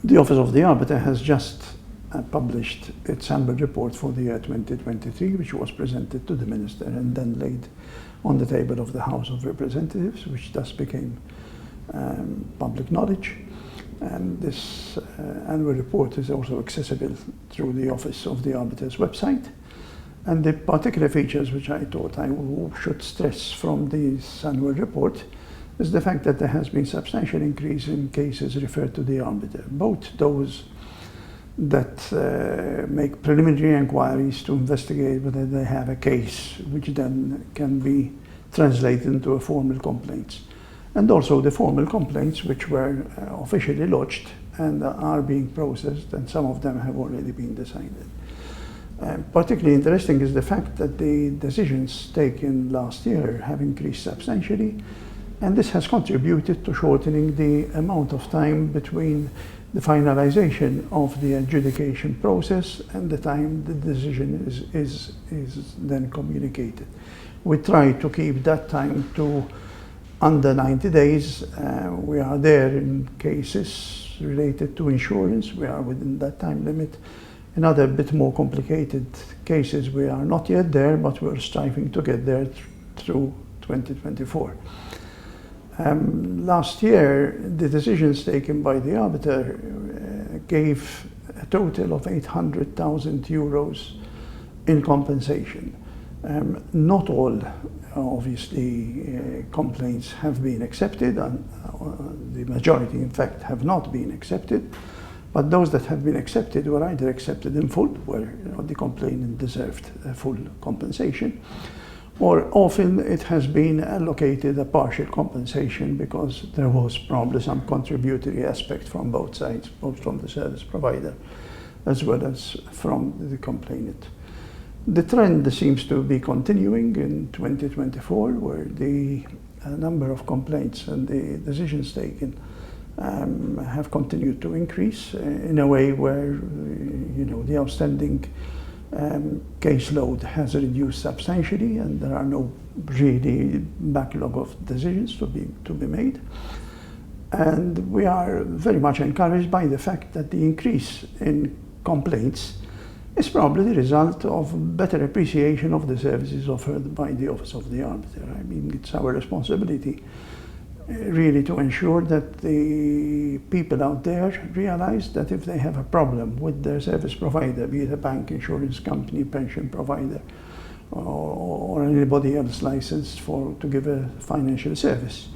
The Office of the Arbiter has just published its annual report for the year 2023, which was presented to the Minister and then laid on the table of the House of Representatives, which thus became public knowledge. And this annual report is also accessible through the Office of the Arbiter's website. And the particular features which I thought I should stress from this annual report is the fact that there has been substantial increase in cases referred to the Arbiter, both those that make preliminary inquiries to investigate whether they have a case which then can be translated into a formal complaints, and also the formal complaints which were officially lodged and are being processed, and some of them have already been decided. Particularly interesting is the fact that the decisions taken last year have increased substantially, and this has contributed to shortening the amount of time between the finalization of the adjudication process and the time the decision is then communicated. We try to keep that time to under 90 days. We are there in cases related to insurance. We are within that time limit. In other bit more complicated cases, we are not yet there, but we're striving to get there through 2024. Last year, the decisions taken by the Arbiter gave a total of 800,000 euros in compensation. Not all, obviously, complaints have been accepted, and the majority, in fact, have not been accepted. But those that have been accepted were either accepted in full, where the complainant deserved full compensation, or often it has been allocated a partial compensation because there was probably some contributory aspect from both sides, both from the service provider as well as from the complainant. The trend seems to be continuing in 2024, where the number of complaints and the decisions taken have continued to increase in a way where the outstanding caseload has reduced substantially, and there are no really backlog of decisions to be made. And we are very much encouraged by the fact that the increase in complaints is probably the result of better appreciation of the services offered by the Office of the Arbiter. I mean, it's our responsibility really to ensure that the people out there realize that if they have a problem with their service provider, be it a bank, insurance company, pension provider, or anybody else licensed to give a financial service,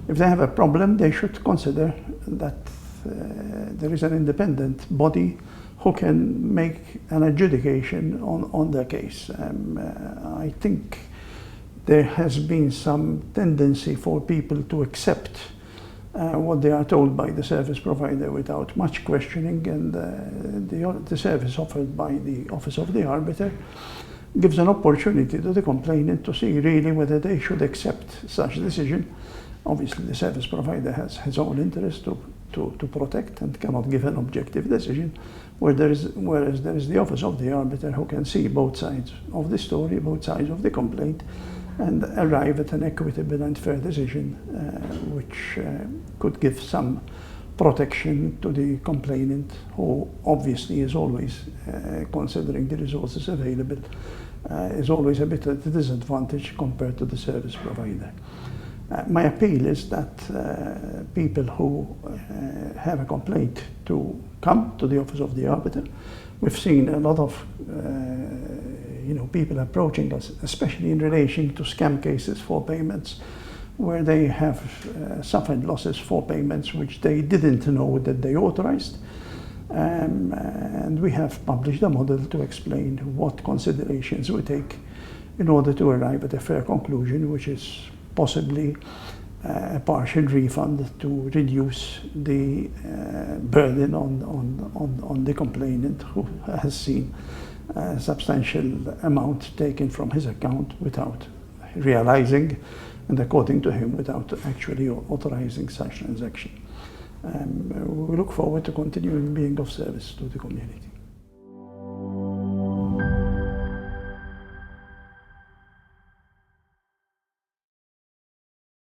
if they have a problem, they should consider that there is an independent body who can make an adjudication on their case. I think there has been some tendency for people to accept what they are told by the service provider without much questioning, and the service offered by the Office of the Arbiter gives an opportunity to the complainant to see really whether they should accept such decision. Obviously, the service provider has his own interest to protect and cannot give an objective decision, whereas there is the Office of the Arbiter who can see both sides of the story, both sides of the complaint, and arrive at an equitable and fair decision which could give some protection to the complainant, who obviously is always, considering the resources available, is always a bit at a disadvantage compared to the service provider. My appeal is that people who have a complaint to come to the Office of the Arbiter. We've seen a lot of people approaching us, especially in relation to scam cases for payments, where they have suffered losses for payments which they didn't know that they authorized. And we have published a model to explain what considerations we take in order to arrive at a fair conclusion, which is possibly a partial refund to reduce the burden on the complainant, who has seen a substantial amount taken from his account without realizing, and according to him, without actually authorizing such transaction. We look forward to continuing being of service to the community.